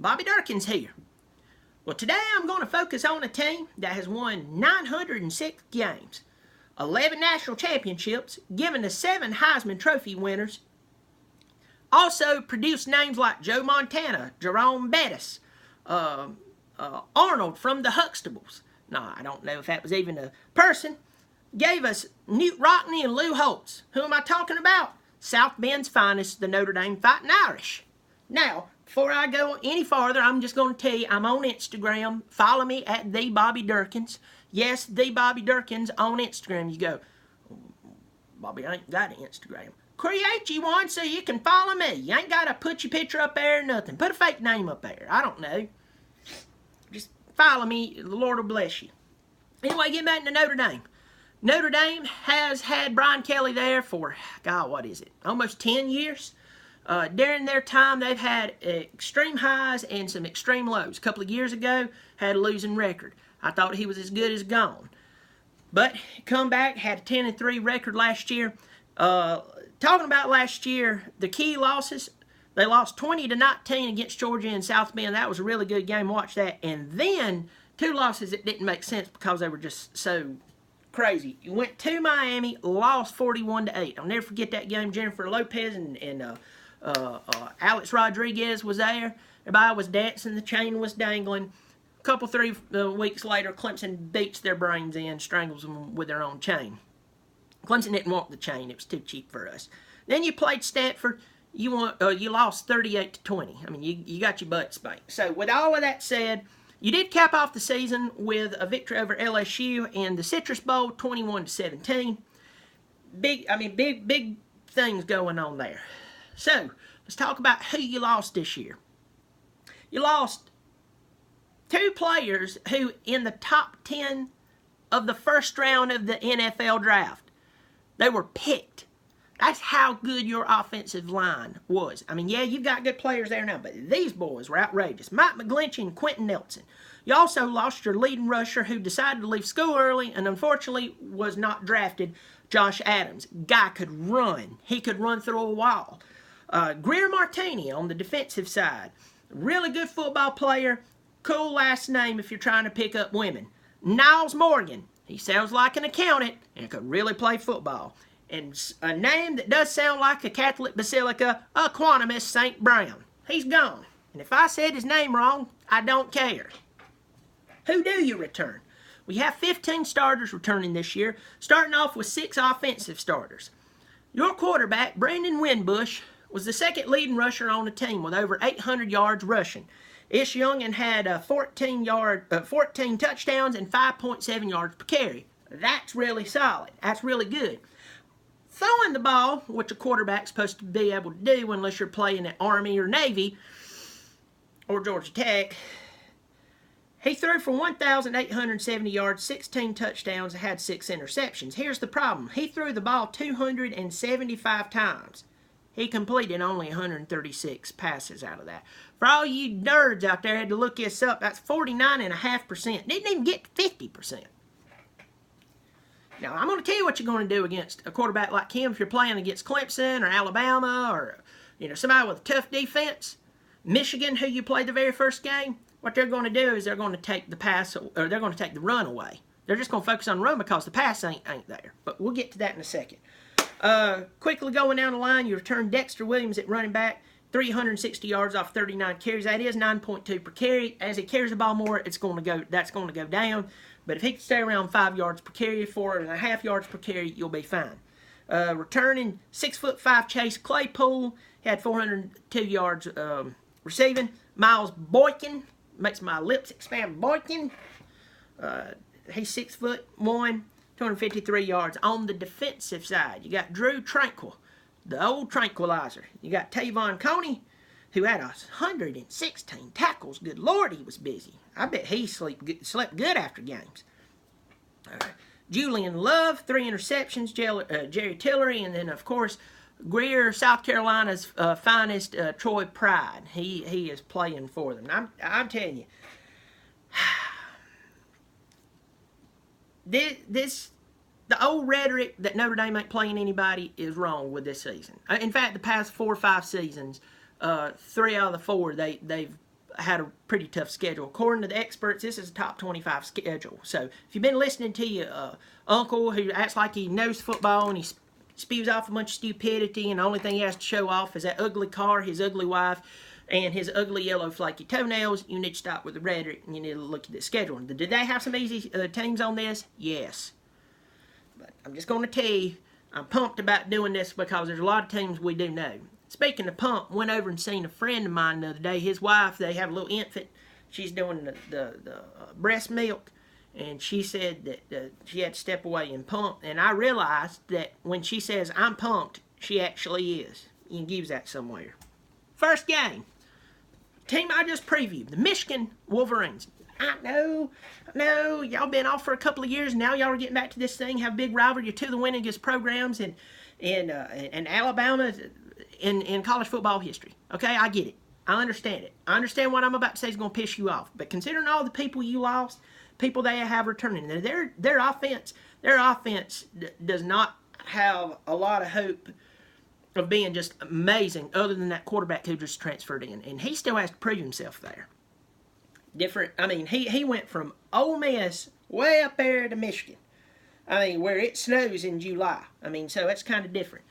Bobby Dirkens here. Well, today I'm going to focus on a team that has won 906 games, 11 national championships, given us 7 Heisman Trophy winners, also produced names like Joe Montana, Jerome Bettis, Arnold from the Huxtables. No, I don't know if that was even a person. Gave us Newt Rockney and Lou Holtz. Who am I talking about? South Bend's finest, the Notre Dame Fighting Irish. Now, before I go any farther, I'm just going to tell you, I'm on Instagram. Follow me at The Bobby Dirkens. Yes, The Bobby Dirkens on Instagram. You go, Bobby, I ain't got an Instagram. Create you one so you can follow me. You ain't got to put your picture up there or nothing. Put a fake name up there. I don't know. Just follow me. The Lord will bless you. Anyway, get back to Notre Dame. Notre Dame has had Brian Kelly there for, God, what is it? Almost 10 years. During their time, they've had extreme highs and some extreme lows. A couple of years ago, had a losing record. I thought he was as good as gone. But come back, had a 10-3 record last year. Talking about last year, the key losses, they lost 20-19 against Georgia and South Bend. That was a really good game. Watch that. And then 2 losses that didn't make sense because they were just so crazy. You went to Miami, lost 41-8. I'll never forget that game. Jennifer Lopez and Alex Rodriguez was there. Everybody was dancing. The chain was dangling. A couple, 3 weeks later, Clemson beats their brains in, strangles them with their own chain. Clemson didn't want the chain. It was too cheap for us. Then you played Stanford. You lost 38-20. I mean, you got your butt spanked. So with all of that said, you did cap off the season with a victory over LSU in the Citrus Bowl, 21-17. Big things going on there. So let's talk about who you lost this year. You lost 2 players who in the top 10 of the first round of the NFL draft. They were picked. That's how good your offensive line was. I mean, yeah, you've got good players there now, but these boys were outrageous. Mike McGlinchey and Quentin Nelson. You also lost your leading rusher who decided to leave school early and unfortunately was not drafted, Josh Adams. Guy could run. He could run through a wall. Greer Martini on the defensive side. Really good football player. Cool last name if you're trying to pick up women. Niles Morgan. He sounds like an accountant and could really play football. And a name that does sound like a Catholic basilica, Equanimous St. Brown. He's gone. And if I said his name wrong, I don't care. Who do you return? We have 15 starters returning this year, starting off with 6 offensive starters. Your quarterback, Brandon Winbush, was the second leading rusher on the team with over 800 yards rushing. Ish Youngin had 14 touchdowns and 5.7 yards per carry. That's really solid. That's really good. Throwing the ball, which a quarterback's supposed to be able to do unless you're playing at Army or Navy or Georgia Tech, he threw for 1,870 yards, 16 touchdowns, and had 6 interceptions. Here's the problem. He threw the ball 275 times. He completed only 136 passes out of that. For all you nerds out there had to look this up, that's 49.5%. Didn't even get 50%. Now, I'm going to tell you what you're going to do against a quarterback like him if you're playing against Clemson or Alabama or somebody with a tough defense. Michigan, who you played the very first game, what they're going to do is they're going to take the pass, or they're going to take the run away. They're just going to focus on the run because the pass ain't there. But we'll get to that in a second. Quickly going down the line, you return Dexter Williams at running back, 360 yards off 39 carries. That is 9.2 per carry. As he carries the ball more, that's going to go down. But if he can stay around 5 yards per carry, 4.5 yards per carry, you'll be fine. Returning 6'5" Chase Claypool, he had 402 yards receiving. Miles Boykin, makes my lips expand. Boykin, he's 6'1", 253 yards. On the defensive side, you got Drew Tranquil, the old tranquilizer. You got Tavon Coney, who had 116 tackles. Good Lord, he was busy. I bet he slept good after games. Julian Love, 3 interceptions. Jerry Tillery, and then, of course, Greer, South Carolina's finest, Troy Pride. He is playing for them. I'm telling you, the old rhetoric that Notre Dame ain't playing anybody is wrong with this season. In fact, the past 4 or 5 seasons, 3 out of the 4 they've had a pretty tough schedule. According to the experts, this is a top 25 schedule. So if you've been listening to your uncle who acts like he knows football and he spews off a bunch of stupidity and the only thing he has to show off is that ugly car, his ugly wife, and his ugly yellow flaky toenails, you need to stop with the rhetoric and you need to look at the schedule. Did they have some easy teams on this? Yes. But I'm just going to tell you, I'm pumped about doing this because there's a lot of teams we do know. Speaking of pump, went over and seen a friend of mine the other day. His wife, they have a little infant. She's doing the breast milk. And she said that she had to step away and pump. And I realized that when she says, I'm pumped, she actually is. You can use that somewhere. First game. Team I just previewed. The Michigan Wolverines. I know. Y'all been off for a couple of years. Now y'all are getting back to this thing. Have a big rivalry. You're two of the winningest programs in Alabama in college football history. Okay, I get it. I understand it. I understand what I'm about to say is going to piss you off. But considering all the people you lost, people they have returning, their offense does not have a lot of hope of being just amazing other than that quarterback who just transferred in. And he still has to prove himself there. Different, I mean, he went from Ole Miss way up there to Michigan. I mean, where it snows in July. I mean, so that's kind of different.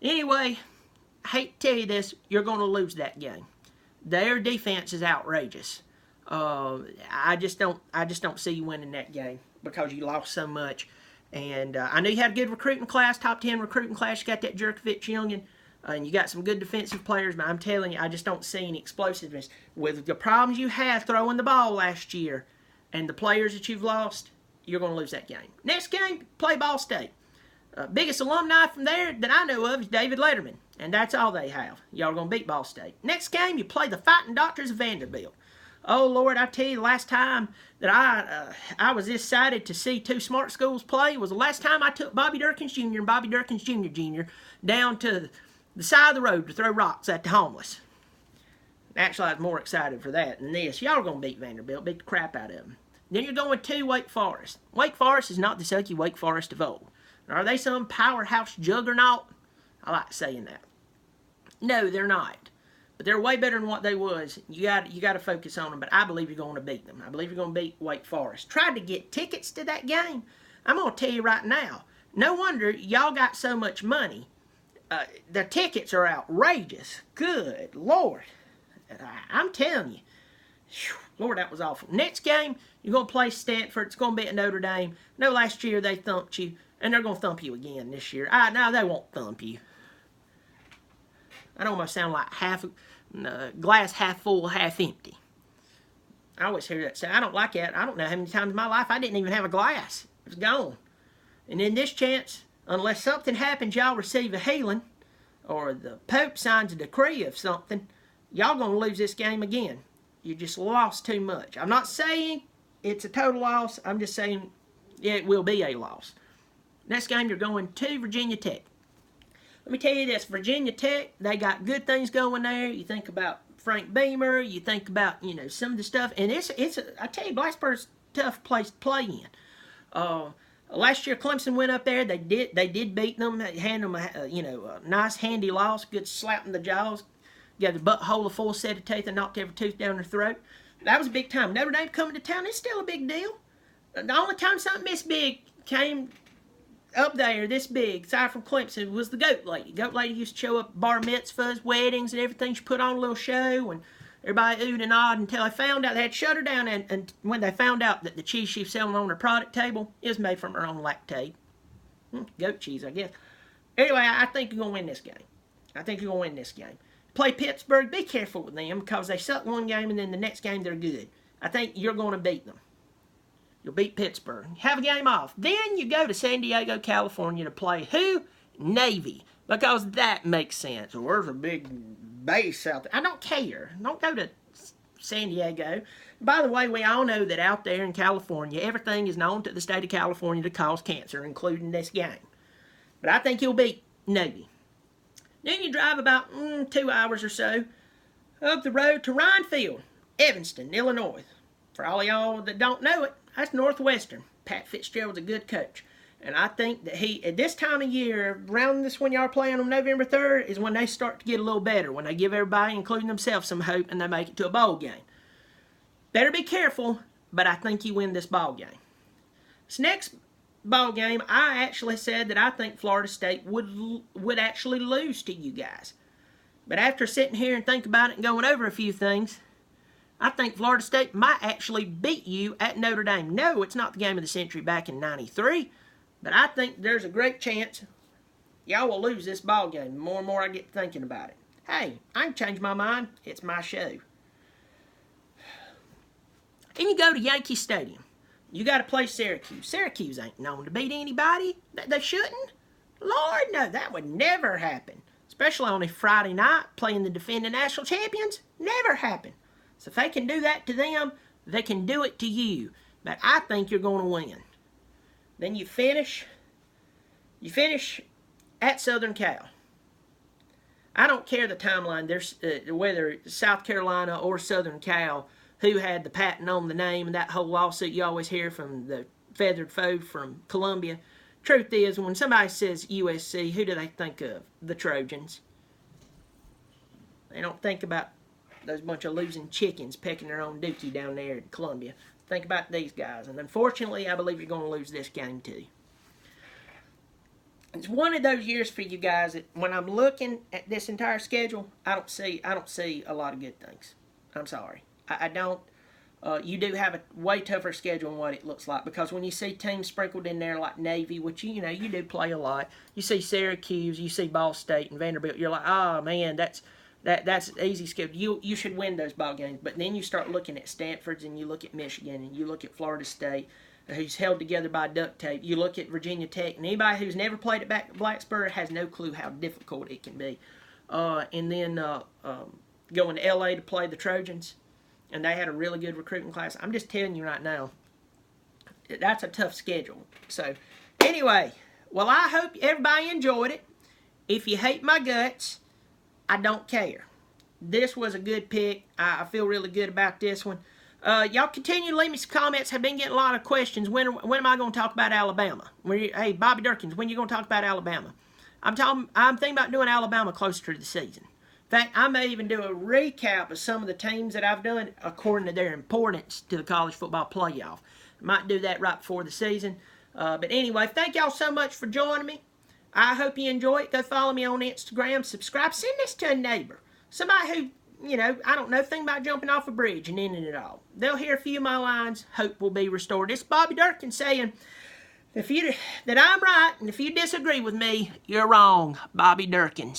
Anyway, I hate to tell you this, you're going to lose that game. Their defense is outrageous. I just don't see you winning that game because you lost so much. And I know you had a good recruiting class, top 10 recruiting class. You got that Jerkovich Youngin, and you got some good defensive players. But I'm telling you, I just don't see any explosiveness with the problems you had throwing the ball last year, and the players that you've lost. You're going to lose that game. Next game, play Ball State. Biggest alumni from there that I know of is David Letterman, and that's all they have. Y'all are going to beat Ball State. Next game, you play the Fighting Doctors of Vanderbilt. Oh, Lord, I tell you, the last time that I was this excited to see two smart schools play was the last time I took Bobby Dirkens Jr. and Bobby Dirkens Jr. down to the side of the road to throw rocks at the homeless. Actually, I was more excited for that than this. Y'all are going to beat Vanderbilt, beat the crap out of them. Then you're going to Wake Forest. Wake Forest is not the sucky Wake Forest of old. Are they some powerhouse juggernaut? I like saying that. No, they're not. But they're way better than what they was. You got to focus on them. But I believe you're going to beat them. I believe you're going to beat Wake Forest. Tried to get tickets to that game. I'm going to tell you right now. No wonder y'all got so much money. The tickets are outrageous. Good Lord. I'm telling you. Lord, that was awful. Next game, you're going to play Stanford. It's going to be at Notre Dame. No, last year they thumped you. And they're going to thump you again this year. No, they won't thump you. I don't almost sound like glass half full, half empty. I always hear that say. I don't like that. I don't know how many times in my life I didn't even have a glass. It was gone. And in this chance, unless something happens, y'all receive a healing, or the Pope signs a decree of something, y'all going to lose this game again. You just lost too much. I'm not saying it's a total loss. I'm just saying it will be a loss. Next game, you're going to Virginia Tech. Let me tell you this, Virginia Tech, they got good things going there. You think about Frank Beamer, you think about, some of the stuff, and I tell you, Blacksburg's a tough place to play in. Last year, Clemson went up there. They did beat them, hand them a nice handy loss, good slap in the jaws, got the butthole a full set of teeth and knocked every tooth down their throat. That was a big time. Notre Dame coming to town, it's still a big deal. The only time something this big came up there, this big, aside from Clemson, was the Goat Lady. Goat Lady used to show up at bar mitzvahs, weddings, and everything. She put on a little show, and everybody oohed and awed until they found out they had shut her down. And when they found out that the cheese she was selling on her product table is made from her own lactate. Goat cheese, I guess. Anyway, I think you're going to win this game. Play Pittsburgh. Be careful with them because they suck one game, and then the next game they're good. I think you're going to beat them. You'll beat Pittsburgh. Have a game off. Then you go to San Diego, California to play who? Navy. Because that makes sense. Well, there's a big base out there. I don't care. Don't go to San Diego. By the way, we all know that out there in California, everything is known to the state of California to cause cancer, including this game. But I think you'll beat Navy. Then you drive about 2 hours or so up the road to Ryan Field, Evanston, Illinois. For all of y'all that don't know it, that's Northwestern. Pat Fitzgerald's a good coach. And I think that at this time of year, around this when y'all are playing on November 3rd, is when they start to get a little better. When they give everybody, including themselves, some hope and they make it to a bowl game. Better be careful, but I think you win this ball game. This next ball game, I actually said that I think Florida State would actually lose to you guys. But after sitting here and thinking about it and going over a few things, I think Florida State might actually beat you at Notre Dame. No, it's not the game of the century back in '93, but I think there's a great chance y'all will lose this ball game. The more and more I get thinking about it. Hey, I can change my mind. It's my show. Then you go to Yankee Stadium. You got to play Syracuse. Syracuse ain't known to beat anybody. They shouldn't. Lord, no, that would never happen. Especially on a Friday night playing the defending national champions. Never happen. So if they can do that to them, they can do it to you. But I think you're going to win. Then you finish at Southern Cal. I don't care the timeline. There's whether South Carolina or Southern Cal, who had the patent on the name and that whole lawsuit you always hear from the feathered foe from Columbia. Truth is, when somebody says USC, who do they think of? The Trojans. They don't think about those bunch of losing chickens pecking their own dookie down there in Columbia. Think about these guys. And unfortunately, I believe you're going to lose this game too. It's one of those years for you guys that when I'm looking at this entire schedule, I don't see a lot of good things. I'm sorry. I don't. You do have a way tougher schedule than what it looks like, because when you see teams sprinkled in there like Navy, which you do play a lot, you see Syracuse, you see Ball State and Vanderbilt, you're like, oh man, that's easy schedule. You should win those ball games. But then you start looking at Stanford's, and you look at Michigan, and you look at Florida State, who's held together by duct tape. You look at Virginia Tech, and anybody who's never played at Blacksburg has no clue how difficult it can be. And then going to LA to play the Trojans. And they had a really good recruiting class. I'm just telling you right now, that's a tough schedule. So, anyway, well, I hope everybody enjoyed it. If you hate my guts, I don't care. This was a good pick. I feel really good about this one. Y'all continue to leave me some comments. I've been getting a lot of questions. When am I going to talk about Alabama? Hey, Bobby Dirkens, when are you going to talk about Alabama? I'm thinking about doing Alabama closer to the season. In fact, I may even do a recap of some of the teams that I've done according to their importance to the college football playoff. I might do that right before the season. But anyway, thank y'all so much for joining me. I hope you enjoy it. Go follow me on Instagram. Subscribe. Send this to a neighbor. Somebody who, I don't know, think about jumping off a bridge and ending it all. They'll hear a few of my lines. Hope will be restored. This is Bobby Dirkens saying that I'm right, and if you disagree with me, you're wrong. Bobby Dirkens.